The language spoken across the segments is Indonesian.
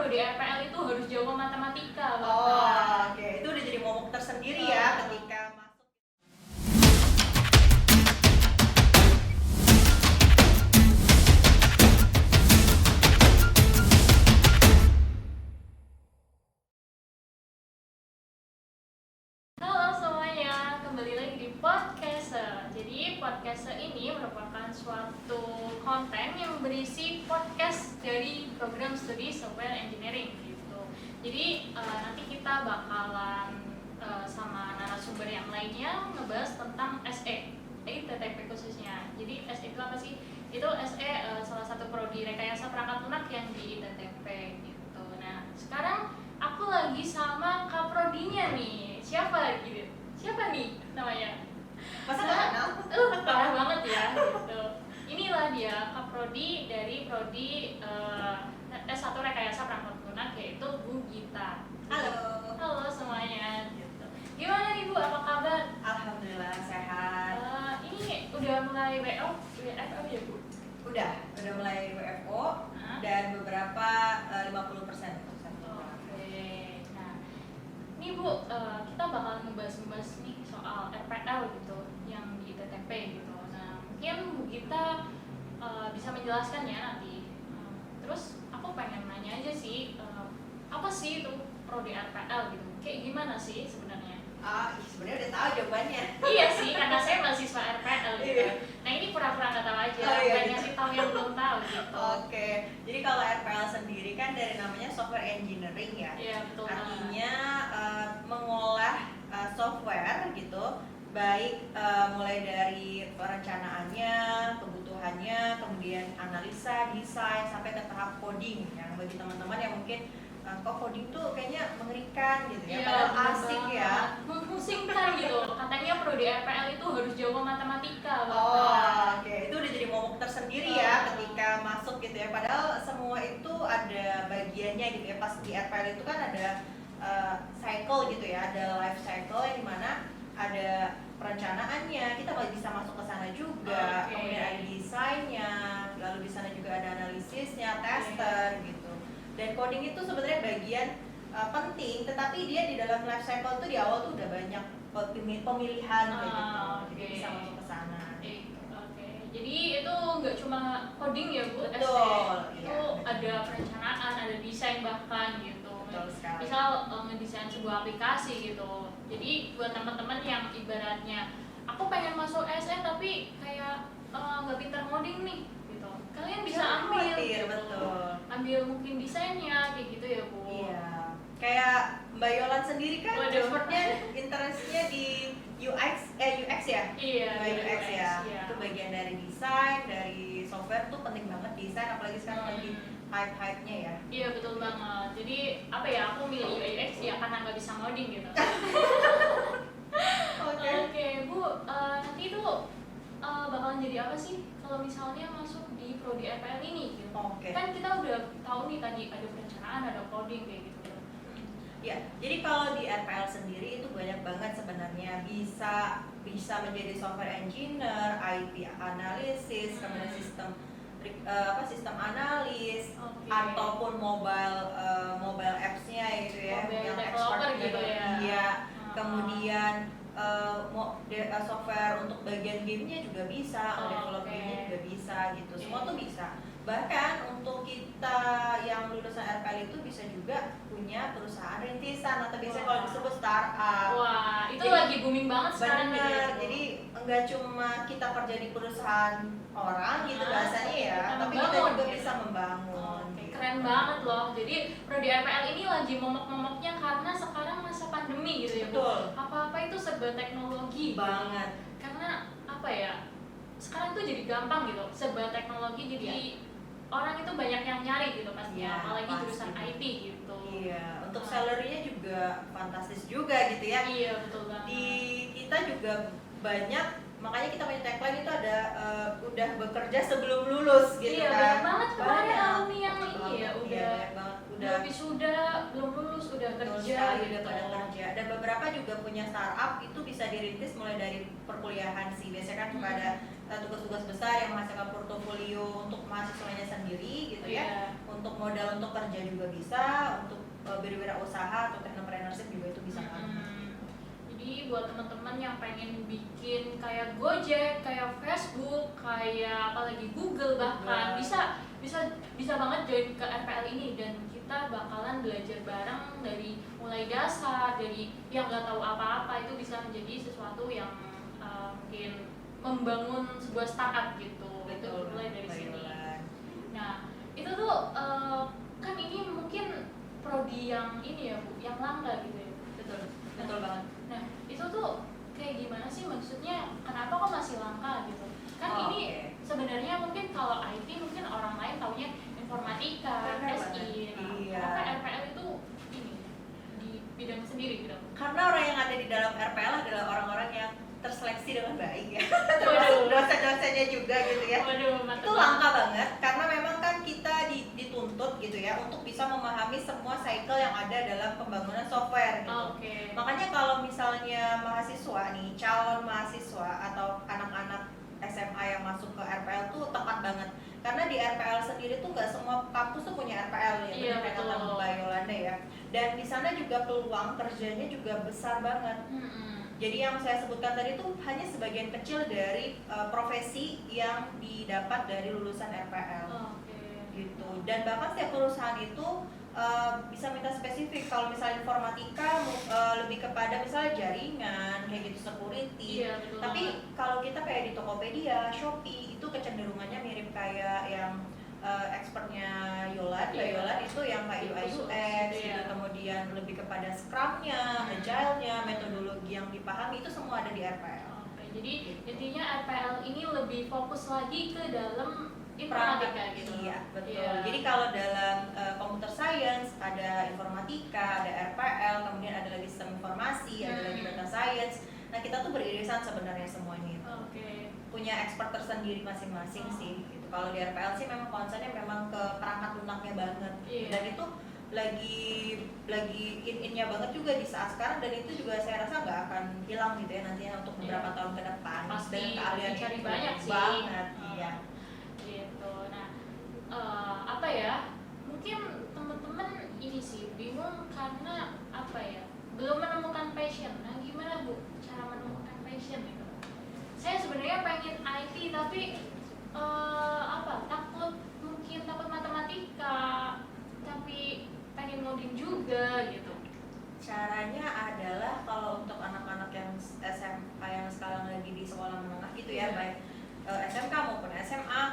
prodi RPL itu harus jago matematika. Oke. Itu udah jadi momok tersendiri ya ketika masuk. Halo semuanya, kembali lagi di podcast. Jadi podcast ini merupakan suatu konten yang berisi podcast dari program studi software engineering gitu. Jadi nanti kita bakalan sama narasumber yang lainnya ngebahas tentang SE, ITTP khususnya. Jadi SE itu apa sih? Itu SE salah satu prodi rekayasa perangkat lunak yang di ITTP gitu. Nah sekarang aku lagi sama kaprodinya nih. Siapa gitu? Siapa nih namanya? Masa nggak kenal? Parah banget ya gitu. Inilah dia kaprodi dari prodi S1 rekayasa perangkat lunak, yaitu Bu Gita. Halo. Halo semuanya gitu. Gimana nih Bu, apa kabar? Alhamdulillah sehat. Ini udah mulai WFO ya Bu? Udah mulai WFO Hah? dan beberapa 50% untuk satu. Oke. Nah, ini Bu, kita bakal ngebahas nih soal RPL gitu, yang di ITTP gitu. Nah, mungkin Bu Gita bisa menjelaskan ya nanti. Terus aku pengen nanya aja sih, apa sih itu prodi RPL gitu? Kayak gimana sih sebenarnya? Sebenarnya udah tahu jawabannya. Iya sih, karena saya mahasiswa RPL gitu. Iya. Nah ini pura-pura nggak tahu aja, Oh, iya, pengen iya. ngasih tahu yang belum tahu gitu. Oke, jadi kalau RPL sendiri kan dari namanya software engineering ya. Iya betul. Artinya mengolah software gitu, baik mulai dari perencanaannya, kebutuhannya, kemudian analisa, desain, sampai ke tahap coding. Yang bagi teman-teman yang mungkin kok coding tuh kayaknya mengerikan gitu ya, Iya, padahal bener asik banget. ya. Memusingkan gitu. Katanya prodi RPL itu harus jago matematika. Oke. Itu udah jadi momok tersendiri ya ketika masuk gitu ya. Padahal semua itu ada bagiannya gitu ya. Pas di RPL itu kan ada cycle gitu ya, ada life cycle yang dimana ada perencanaannya, kita bisa masuk ke sana juga. Oke. Kemudian ada desainnya, lalu di sana juga ada analisisnya, tester gitu. Dan coding itu sebenarnya bagian penting, tetapi dia di dalam life cycle tuh di awal tuh udah banyak pemilihan kayak gitu. Jadi Oke. bisa masuk ke sana. Oke. Jadi itu nggak cuma coding ya Bu, Betul, SE. iya, Itu betul. ada perencanaan, ada desain bahkan gitu. Betul sekali. Misal ngedesain sebuah aplikasi gitu. Jadi buat teman-teman yang ibaratnya aku pengen masuk SE tapi kayak nggak pintar coding nih gitu. Kalian bisa Jangan ambil khawatir, gitu. betul. Ambil mungkin desainnya kayak gitu ya Bu. Iya. Kayak Mbak Yolan sendiri kan Waduh. expertnya interestnya di UX ya? Iya, Mbak UX ya. iya. Itu bagian dari desain, dari software tuh penting banget desain, apalagi sekarang lagi hype-hype-nya ya. Iya betul banget. Jadi apa ya, aku milih UX ya karena nggak bisa ngoding gitu. Oke Bu, nanti itu bakalan jadi apa sih kalau misalnya masuk di prodi RPL ini gitu? Oke. Kan kita udah tahu nih tadi ada perencanaan, ada coding kayak gitu. Ya, jadi kalau di RPL sendiri itu banyak banget sebenarnya, bisa menjadi software engineer, IT analisis, kemudian sistem analis, Oke. ataupun mobile apps-nya gitu ya, Mobile yang developer expert gitu ya. Iya. Kemudian software untuk bagian gamenya juga bisa, develop Oke. gamenya juga bisa gitu, semua Oke. tuh bisa. Bahkan untuk kita yang lulusan RPL itu bisa juga punya perusahaan rintisan atau biasanya kalau disebut startup. Wah, itu Jadi, lagi booming banget sekarang gitu ya, benar, Bu. jadi enggak cuma kita kerja di perusahaan orang gitu bahasanya ya, kita tapi kita membangun, juga gitu. bisa membangun. Oke, gitu. keren banget loh. Jadi prodi RPL ini lagi momok-momoknya karena sekarang masa pandemi gitu ya, Bu. Betul. Apa-apa itu serba teknologi Banget. Karena apa ya? Sekarang tuh jadi gampang gitu, serba teknologi jadi orang itu banyak yang nyari gitu pastinya, Iya, apalagi pasti. jurusan IT gitu. Iya, untuk salary-nya juga fantastis juga gitu ya. Iya, betul banget. Di kita juga banyak, makanya kita punya tagline itu ada udah bekerja sebelum lulus gitu Iya, kan. banyak banget kemarin Banyak. alumni yang ini ya, Iya, udah banyak banget. udah wisuda, belum lulus, udah Betul kerja sekali, gitu. udah pada kerja. Dan beberapa juga punya startup itu bisa dirintis mulai dari perkuliahan sih. Biasanya kan suka ada tugas-tugas besar yang menghasilkan portofolio untuk mahasiswanya sendiri gitu ya. Untuk modal untuk kerja juga bisa, untuk berwirausaha atau entrepreneurship juga itu bisa banget. Jadi buat teman-teman yang pengen bikin kayak Gojek, kayak Facebook, kayak apalagi Google bahkan bisa banget join ke RPL ini, dan kita bakalan belajar bareng dari mulai dasar, dari yang nggak tahu apa-apa itu bisa menjadi sesuatu yang mungkin membangun sebuah startup gitu. Itu mulai dari sini. Nah itu tuh kan ini mungkin prodi yang ini ya Bu, yang langka gitu ya. Betul banget. Nah itu tuh kayak gimana sih, maksudnya kenapa kok masih langka gitu kan? Ini sebenarnya mungkin kalau IT mungkin orang lain taunya informatika, SI, kenapa RPL itu ini di bidang sendiri gitu? Karena orang yang ada di dalam RPL adalah orang-orang yang terseleksi dengan baik ya, termasuk dosen-dosennya juga gitu ya. Itu langka banget karena memang kan kita dituntut gitu ya untuk bisa memahami semua cycle yang ada dalam pembangunan software gitu. Makanya kalau misalnya mahasiswa nih, calon mahasiswa atau anak-anak SMA yang masuk ke RPL tuh tepat banget, karena di RPL sendiri tuh nggak semua kampus tuh punya RPL ya, benar kata Mbak Yolanda ya. Dan di sana juga peluang kerjanya juga besar banget. Jadi yang saya sebutkan tadi itu hanya sebagian kecil dari profesi yang didapat dari lulusan RPL, gitu. Dan bahkan setiap perusahaan itu bisa minta spesifik. Kalau misalnya informatika lebih kepada misalnya jaringan kayak gitu, security. Tapi kalau kita kayak di Tokopedia, Shopee itu kecenderungannya mirip kayak yang expertnya Yolan, Mbak Yolan itu yang kayak UI UX gitu, kemudian lebih kepada Scrum-nya, Agile-nya, metodologi yang dipahami itu semua ada di RPL. Jadi intinya RPL ini lebih fokus lagi ke dalam informatika gitu. Iya, betul. Jadi kalau dalam computer science ada informatika, ada RPL, kemudian ada lagi sistem informasi, ada lagi data science. Nah kita tuh beririsan sebenarnya semuanya itu. Punya expert tersendiri masing-masing sih. Gitu. Kalau di RPL sih memang concernnya memang ke perangkat lunaknya banget. Dan itu lagi in-innya banget juga di saat sekarang, dan itu juga saya rasa nggak akan hilang gitu ya nantinya untuk beberapa tahun ke depan. Pasti dan keahliannya cari banyak sih banget. Iya. Gitu. Nah apa ya, mungkin teman-teman ini sih bingung karena apa ya, belum menemukan passion. Nah gimana Bu cara menemukan passion gitu? Saya sebenarnya pengen IT tapi takut, mungkin takut matematika, tapi pengen ngoding juga gitu. Caranya adalah kalau untuk anak-anak yang SMA yang sekarang lagi di sekolah menengah gitu ya, baik SMK maupun SMA,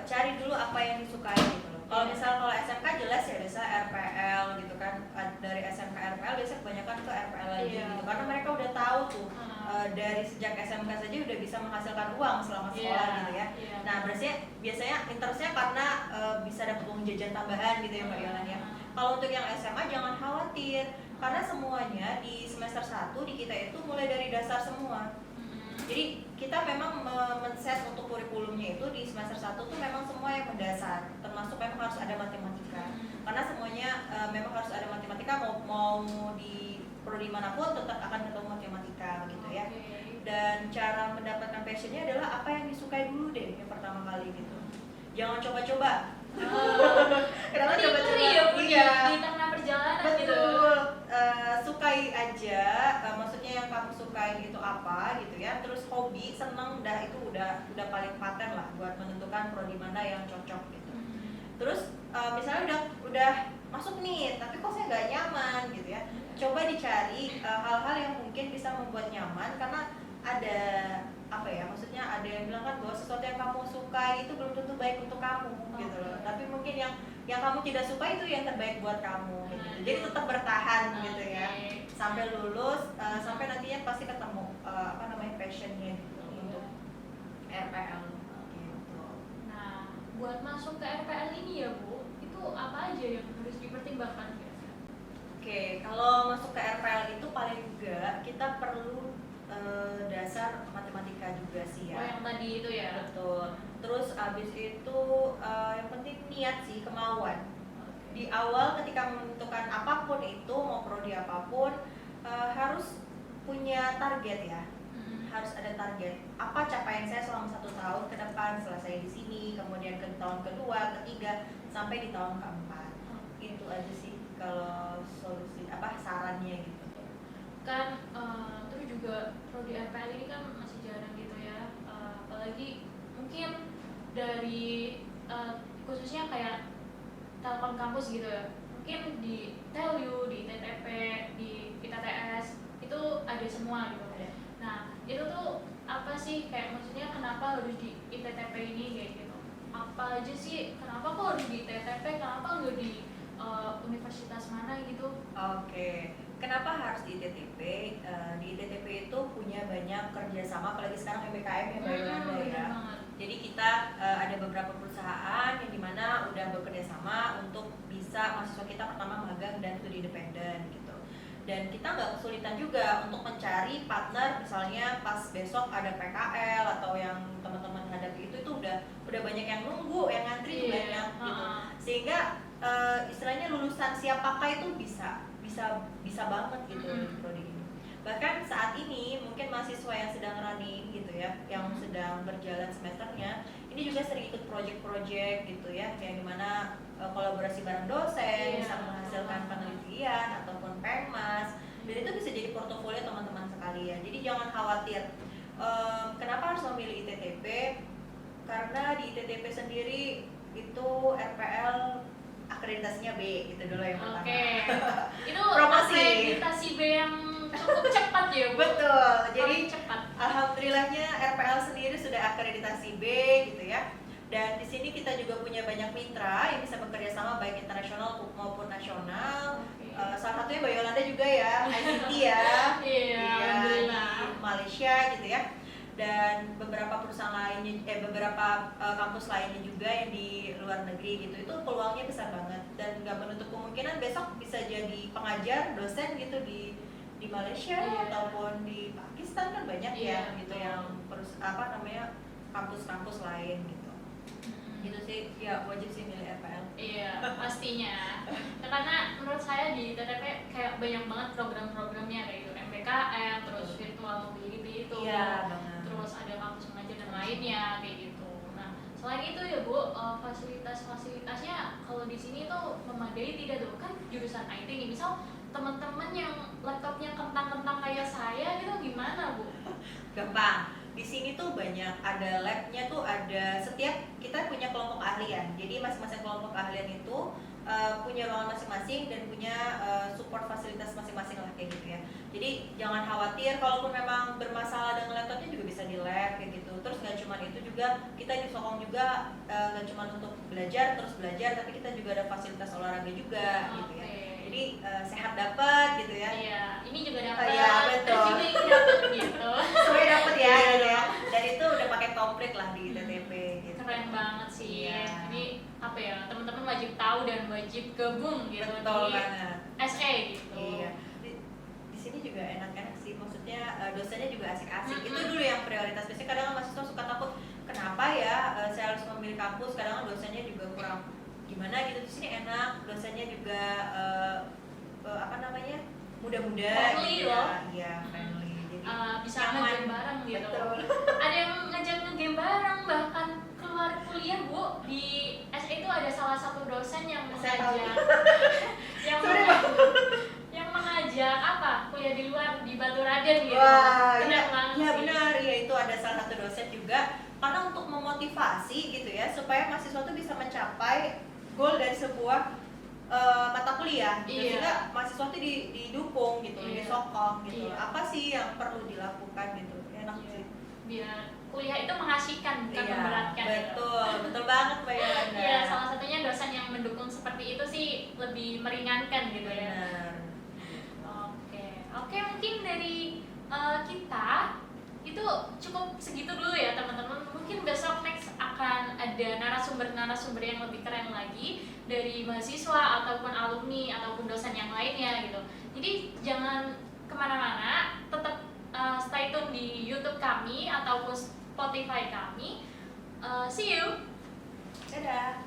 cari dulu apa yang disukai gitu loh. Kalau misalnya kalau SMK jelas ya biasa RPL gitu kan, dari SMK RPL biasanya kebanyakan ke RPL lagi gitu, karena mereka udah tahu tuh dari sejak SMK saja udah bisa menghasilkan uang selama sekolah gitu ya. Nah biasanya interestnya karena bisa dapat uang jajan tambahan gitu ya Mbak Yolan ya. Kalau untuk yang SMA jangan khawatir, karena semuanya di semester 1 di kita itu mulai dari dasar semua. Jadi kita memang men-set untuk kurikulumnya itu di semester 1 tuh memang semua yang mendasar, termasuk memang harus ada matematika. Karena semuanya memang harus ada matematika, mau di prodi manapun tetap akan ketemu matematika begitu ya. Dan cara mendapatkan passionnya adalah apa yang disukai dulu deh yang pertama kali gitu. Jangan coba-coba. Kenapa coba-coba? Di tengah perjalanan. Betul. Gitu. Sukai aja, maksudnya yang kamu sukai itu apa gitu ya. Terus hobi, seneng, itu udah paling paten lah buat menentukan prodi mana yang cocok gitu. Terus misalnya udah masuk nih, tapi kok saya nggak nyaman gitu ya. Coba dicari hal-hal yang mungkin bisa membuat nyaman, karena ada apa ya, maksudnya ada yang bilang kan bahwa sesuatu yang kamu sukai itu belum tentu baik untuk kamu gitu loh. Tapi mungkin yang kamu tidak suka itu yang terbaik buat kamu gitu. Jadi tetap bertahan gitu ya sampai lulus, sampai nantinya pasti ketemu passionnya gitu untuk RPL gitu. Nah buat masuk ke RPL ini ya Bu, itu apa aja yang harus dipertimbangkan? Oke, kalau masuk ke RPL itu paling enggak kita perlu dasar matematika juga sih ya. Yang tadi itu ya. Betul. Terus abis itu yang penting niat sih, kemauan. Di awal ketika menentukan apapun itu, mau prodi apapun, harus punya target ya. harus ada target. Apa capaian saya selama 1 tahun ke depan setelah saya di sini, kemudian ke tahun kedua, ketiga, sampai di tahun keempat. Itu aja sih kalau solusi sarannya gitu. Kan terus juga prodi RPL ini kan masih jarang gitu ya, apalagi mungkin dari khususnya kayak Telkom kampus gitu ya, mungkin di TELU, di TTP, di ITTS itu ada semua gitu. Nah itu tuh apa sih, kayak maksudnya kenapa harus di ITTP ini kayak gitu, apa aja sih, kenapa kok harus di ITTP, kenapa nggak di universitas mana gitu? Oke, kenapa harus di ITTP? Di ITTP itu punya banyak kerjasama, apalagi sekarang MBKM ya Mbak Yolanda ya. Jadi kita ada beberapa perusahaan yang dimana udah bekerja sama untuk bisa mahasiswa kita pertama magang dan studi independen gitu. Dan kita nggak kesulitan juga untuk mencari partner, misalnya pas besok ada PKL atau yang teman-teman hadapi itu udah banyak yang nunggu, yang ngantri tuh banyak gitu. Sehingga istilahnya lulusan siap pakai itu bisa banget gitu di prodi ini. Bahkan saat ini mungkin mahasiswa yang sedang running gitu ya, yang sedang berjalan semesternya, ini juga sering ikut project-project gitu ya, yang dimana kolaborasi bareng dosen, bisa menghasilkan penelitian ataupun penmas, dan itu bisa jadi portofolio teman-teman sekalian. Jadi jangan khawatir. Kenapa harus memilih ITTP? Karena di ITTP sendiri itu RPL akreditasinya B, gitu dulu yang pertama. Oke. Itu promosi akreditasi B yang cukup cepat ya Bu? Betul, jadi cepat. Alhamdulillahnya RPL sendiri sudah akreditasi B gitu ya. Dan di sini kita juga punya banyak mitra yang bisa bekerja sama baik internasional maupun nasional. Salah satunya Mbak Yolanda juga ya, ICT ya. Iya, alhamdulillah. Di Malaysia gitu ya. Dan beberapa perusahaan lainnya, beberapa kampus lainnya juga yang di luar negeri gitu, itu peluangnya besar banget dan nggak menutup kemungkinan besok bisa jadi pengajar, dosen gitu di Malaysia ataupun di Pakistan kan banyak ya gitu yang kampus-kampus lain gitu. Gitu sih, ya wajib sih milih RPL. Iya, pastinya. Karena menurut saya di TTP kayak banyak banget program-programnya kayak gitu, MBKM, terus virtual mobility itu. Iya, banget. Terus ada kampus mengajar dan lainnya kayak gitu. Nah, selain itu ya Bu, fasilitas-fasilitasnya kalau di sini tuh memadai tidak tuh? Kan jurusan IT nih, misal teman-teman yang laptopnya kentang-kentang kayak saya gitu gimana Bu? Gampang. Di sini tuh banyak, ada labnya tuh, ada setiap kita punya kelompok keahlian. Jadi masing-masing kelompok keahlian itu punya ruangan masing-masing dan punya support fasilitas masing-masing lah kayak gitu ya. Jadi jangan khawatir, kalaupun memang bermasalah dengan laptopnya juga bisa di lab kayak gitu. Terus nggak cuma itu juga, kita disokong juga nggak cuma untuk belajar terus belajar, tapi kita juga ada fasilitas olahraga juga gitu ya. Jadi sehat dapat gitu ya. Iya, ini juga dapat. Iya, betul. Juga ini dapat gitu. Semuanya dapat ya gitu ya. Dan itu udah pakai komplit lah di ITTP gitu. Keren banget sih. Iya. Jadi apa ya, teman-teman wajib tahu dan wajib gabung gitu. Betul di banget. SE gitu. Iya. Di sini juga enak-enak sih, maksudnya dosennya juga asik-asik. Itu dulu yang prioritas. Biasanya kadang mahasiswa suka takut, kenapa ya saya harus memilih kampus, kadang dosennya juga kurang gimana gitu. Di sini enak, dosennya juga muda-muda Friendly gitu loh. Iya, friendly. Jadi Bisa nyaman. nge-game bareng gitu. Betul. Ada yang ngajak nge-game bareng, bahkan keluar kuliah Bu. Di SE itu ada salah satu dosen yang Saya tahu. yang mengajak apa? Kuliah di luar di Baturaden gitu. Wah, Keren banget iya sih. benar. Ya itu ada salah satu dosen juga, karena untuk memotivasi gitu ya, supaya mahasiswa tuh bisa mencapai goal dari sebuah mata kuliah gitu. Iya. Sehingga mahasiswa tuh didukung gitu, Iya. disokong gitu. Iya. Apa sih yang perlu dilakukan gitu. Enak Iya. sih. Biar kuliah itu mengasihkan, bukan Iya, memberatkan. betul banget Mbak Yolanda. Iya, salah satunya dosen yang mendukung seperti itu sih lebih meringankan gitu ya. Benar. Oke, mungkin dari kita itu cukup segitu dulu ya teman-teman. Mungkin besok next akan ada narasumber yang lebih keren lagi dari mahasiswa ataupun alumni ataupun dosen yang lainnya gitu. Jadi jangan kemana-mana, tetap stay tune di YouTube kami ataupun Spotify kami. See you. Dadah.